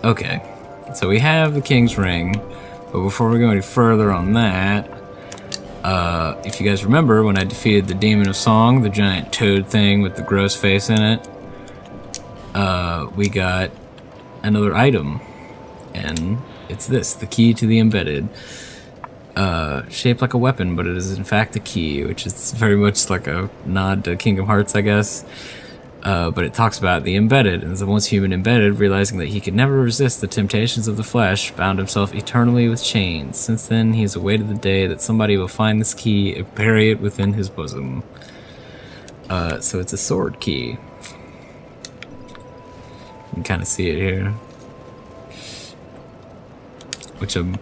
Okay, so we have the King's Ring, but before we go any further on that, if you guys remember when I defeated the Demon of Song, the giant toad thing with the gross face in it, we got another item, and it's this, the key to the embedded. Shaped like a weapon, but it is in fact a key, which is very much like a nod to Kingdom Hearts, I guess. But it talks about the embedded, and the once human embedded, realizing that he could never resist the temptations of the flesh, bound himself eternally with chains. Since then, he has awaited the day that somebody will find this key and bury it within his bosom. So it's a sword key. You can kind of see it here. Which I'm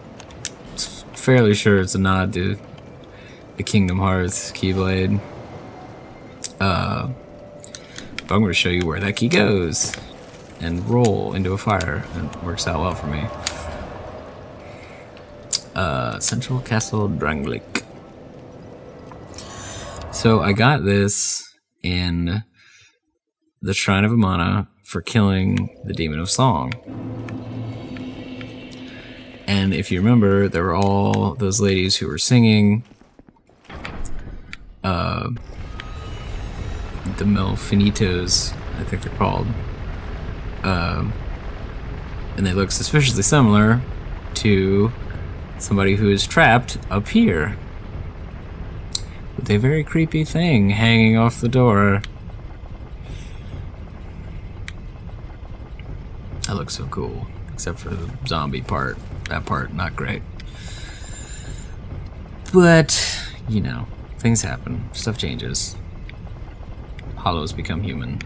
fairly sure it's a nod to the Kingdom Hearts Keyblade. But I'm going to show you where that key goes and roll into a fire. It works out well for me. Central Castle Drangleic. So I got this in the Shrine of Amana for killing the Demon of Song. And if you remember, there were all those ladies who were singing the Melfinitos, I think they're called. And they look suspiciously similar to somebody who is trapped up here with a very creepy thing hanging off the door. That looks so cool, except for the zombie part. That part, not great. But, you know, things happen. Stuff changes. Hollows become human.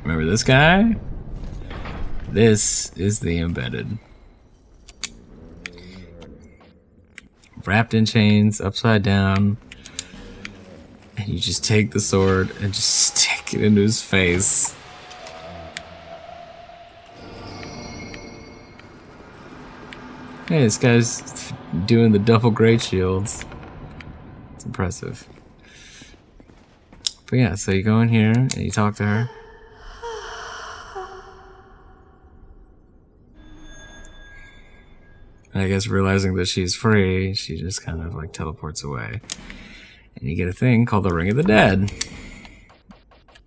Remember this guy? This is the embedded. Wrapped in chains, upside down. And you just take the sword and just stick it into his face. Hey, this guy's doing the double great shields. It's impressive. But yeah, so you go in here and you talk to her. And I guess realizing that she's free, she just kind of like teleports away. And you get a thing called the Ring of the Dead.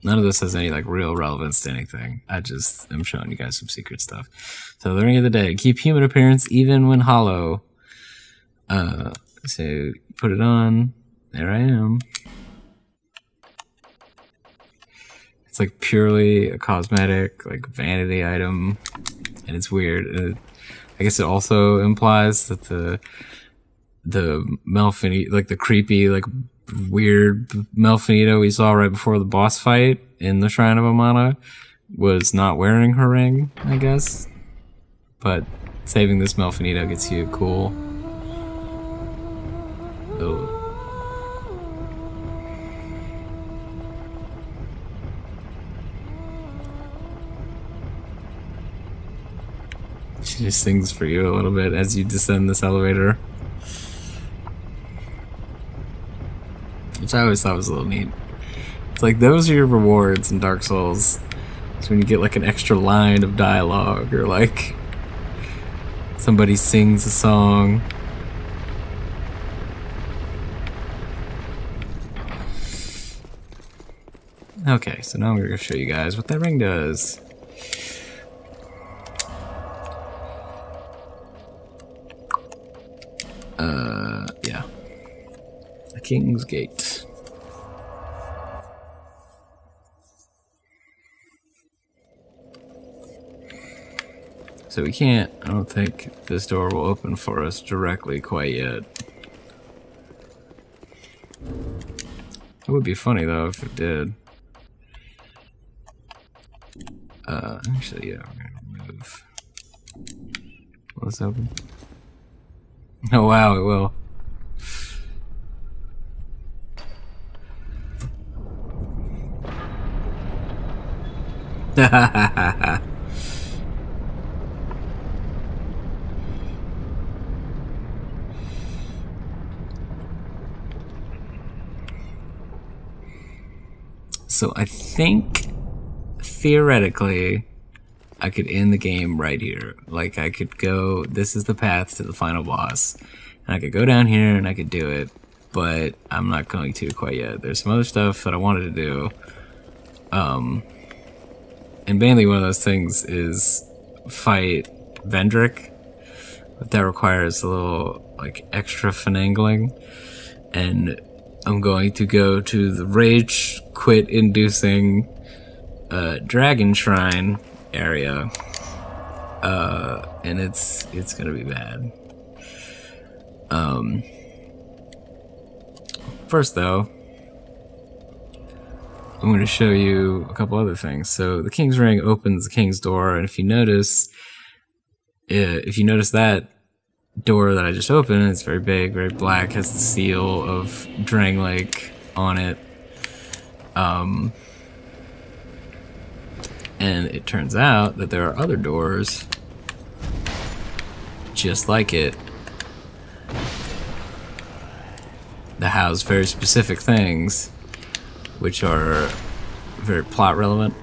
None of this has any like real relevance to anything. I just am showing you guys some secret stuff. So the Ring of the Dead, keep human appearance even when hollow. So put it on. There I am. It's like purely a cosmetic, like vanity item, and it's weird. I guess it also implies that the Melfinito, like the creepy, like weird Melfinito we saw right before the boss fight in the Shrine of Amana was not wearing her ring, I guess. But saving this Melfinito gets you a cool little... She just sings for you a little bit as you descend this elevator. Which I always thought was a little neat. It's like those are your rewards in Dark Souls. It's when you get like an extra line of dialogue or like somebody sings a song. Okay, so now I'm going to show you guys what that ring does. Yeah. The King's Gate. So we can't, I don't think this door will open for us directly quite yet. It would be funny though if it did. Actually, yeah, we're gonna move. Will this open? Oh wow, it will. So I think, theoretically, I could end the game right here. Like, I could go, this is the path to the final boss, and I could go down here and I could do it, but I'm not going to quite yet. There's some other stuff that I wanted to do. And mainly one of those things is fight Vendrick, but that requires a little, like, extra finagling, and I'm going to go to the rage quit inducing dragon shrine area, and it's gonna be bad. First though, I'm going to show you a couple other things. So the King's Ring opens the King's Door, and if you notice that door that I just opened, it's very big, very black, has the seal of Drangleic on it. And it turns out that there are other doors just like it that house very specific things which are very plot relevant.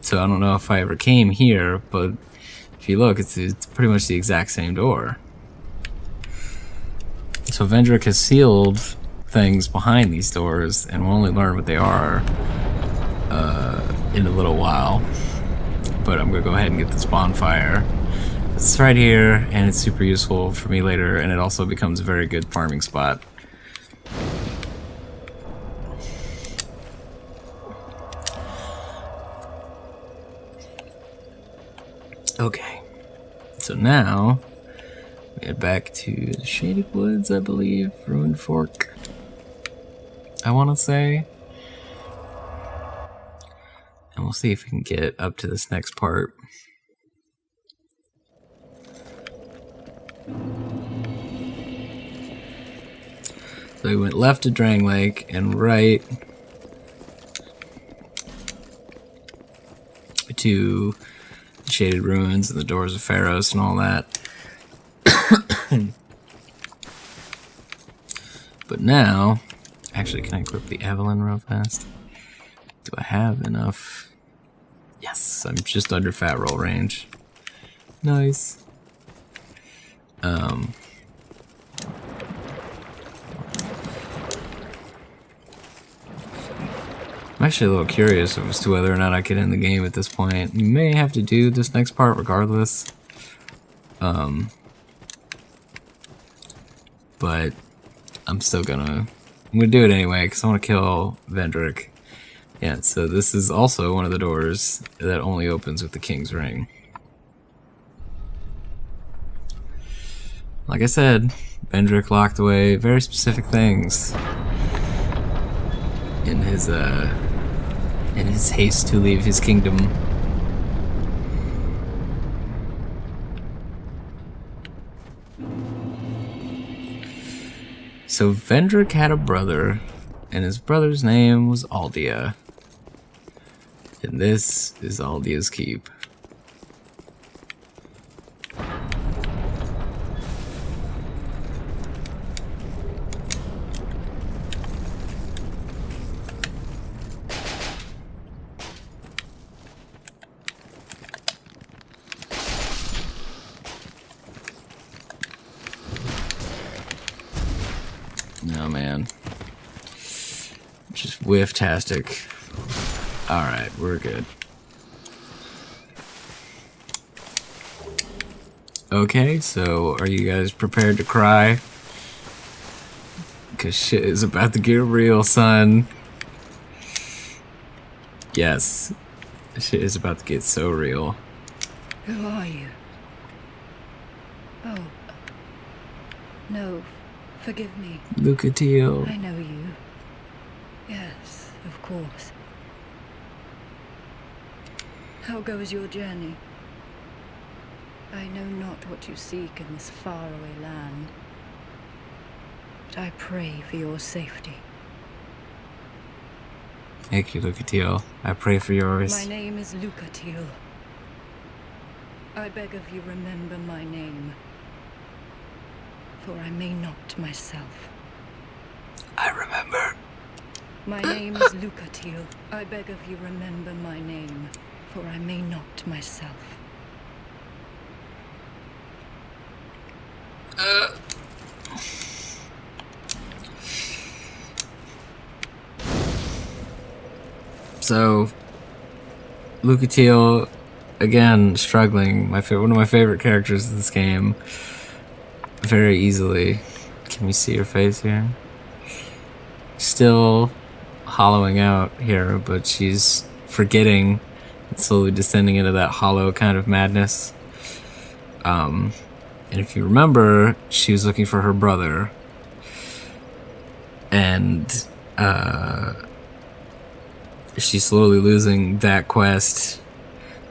So I don't know if I ever came here, but if you look, it's pretty much the exact same door. So Vendrick has sealed things behind these doors, and we'll only learn what they are in a little while. But I'm gonna go ahead and get this bonfire. It's right here, and it's super useful for me later, and it also becomes a very good farming spot. Okay, so now we head back to the Shaded Woods, I believe, Ruined Fork, I want to say. And we'll see if we can get up to this next part. So we went left to Drangleic and right to the Shaded Ruins and the Doors of Pharos and all that. But now, actually, can I equip the Evelyn real fast? Do I have enough? Yes, I'm just under fat roll range. Nice. I'm actually a little curious as to whether or not I could end the game at this point. You may have to do this next part regardless. But I'm gonna do it anyway because I want to kill Vendrick. Yeah, so this is also one of the doors that only opens with the King's Ring. Like I said, Vendrick locked away very specific things in his haste to leave his kingdom. So Vendrick had a brother, and his brother's name was Aldia. And this is Aldia's Keep. No, man. Just whiff-tastic. Alright, we're good. Okay, so are you guys prepared to cry? Because shit is about to get real, son. Yes. Shit is about to get so real. Who are you? Oh. No. Forgive me. Lucatio. I know you. Yes, of course. How goes your journey? I know not what you seek in this faraway land, but I pray for your safety. Thank you, Lucatio. I pray for yours. My name is Lucatio. I beg of you, remember my name, for I may not myself. I remember. My name is Lucatiel. I beg of you, remember my name, for I may not myself. So, Lucatiel, again, struggling. One of my favorite characters in this game. Very easily. Can you see her face here? Still hollowing out here, but she's forgetting and slowly descending into that hollow kind of madness. And if you remember, she was looking for her brother. And, she's slowly losing that quest.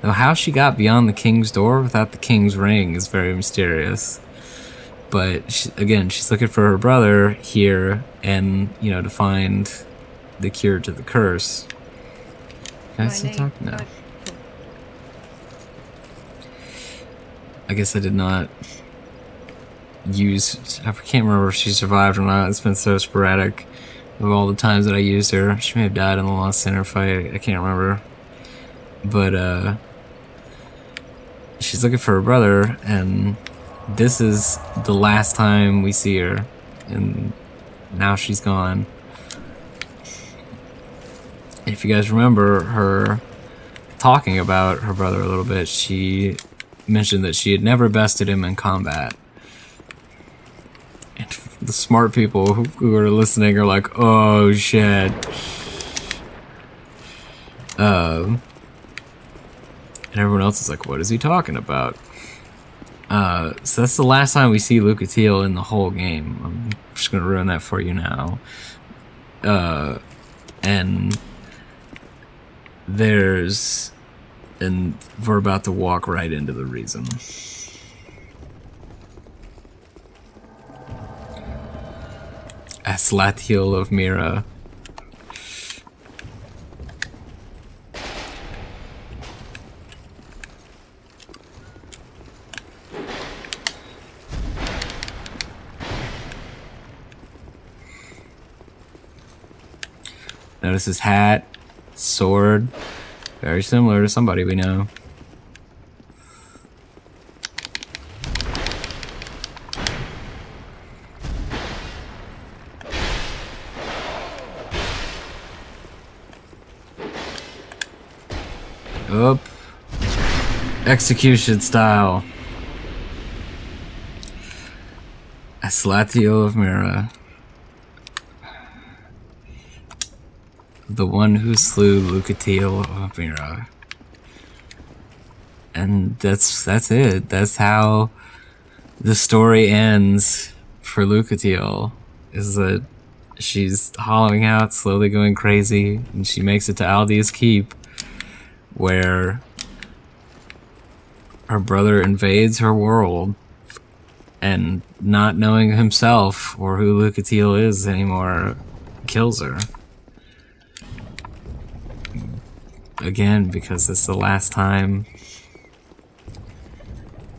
Now, how she got beyond the king's door without the king's ring is very mysterious. But, she's looking for her brother here and, to find the cure to the curse. Can I still talk now? I guess I did not use... I can't remember if she survived or not. It's been so sporadic of all the times that I used her. She may have died in the Lost Center fight. I can't remember. But, she's looking for her brother, and this is the last time we see her. And now she's gone. If you guys remember her talking about her brother a little bit, she mentioned that she had never bested him in combat. And the smart people who are listening are like, oh shit. And everyone else is like, what is he talking about? So that's the last time we see Lucatiel in the whole game. I'm just gonna ruin that for you now. And we're about to walk right into the reason. Aslatiel of Mira. Notice his hat, sword, very similar to somebody we know. Up. Execution style. Aslatio of Mira. The one who slew Lucatiel of Mira. And that's it. That's how the story ends for Lucatiel. Is that she's hollowing out, slowly going crazy, and she makes it to Aldia's Keep, where her brother invades her world, and not knowing himself or who Lucatiel is anymore, kills her. Again, because it's the last time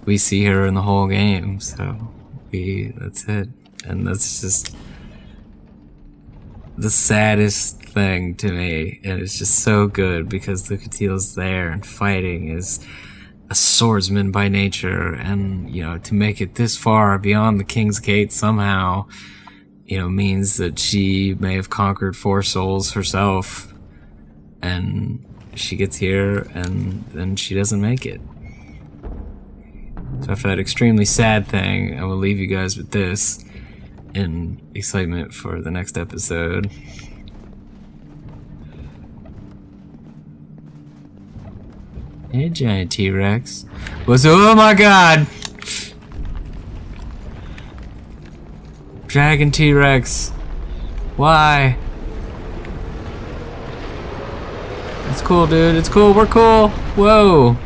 we see her in the whole game, so that's it. And that's just the saddest thing to me, and it's just so good because Lucatiel's there and fighting is a swordsman by nature, and to make it this far beyond the King's Gate somehow means that she may have conquered 4 souls herself, and she gets here and then she doesn't make it. So after that extremely sad thing, I will leave you guys with this in excitement for the next episode. Hey, giant T-Rex. Oh my god! Dragon T-Rex. Why? It's cool, dude. It's cool. We're cool. Whoa.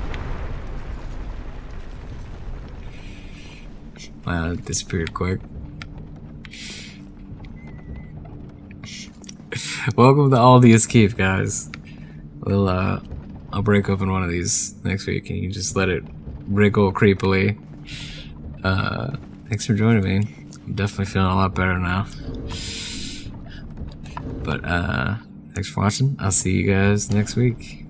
Wow, it disappeared quick. Welcome to Aldia's Keep, guys. I'll break open one of these next week and you just let it wriggle creepily. Thanks for joining me. I'm definitely feeling a lot better now. But thanks for watching. I'll see you guys next week.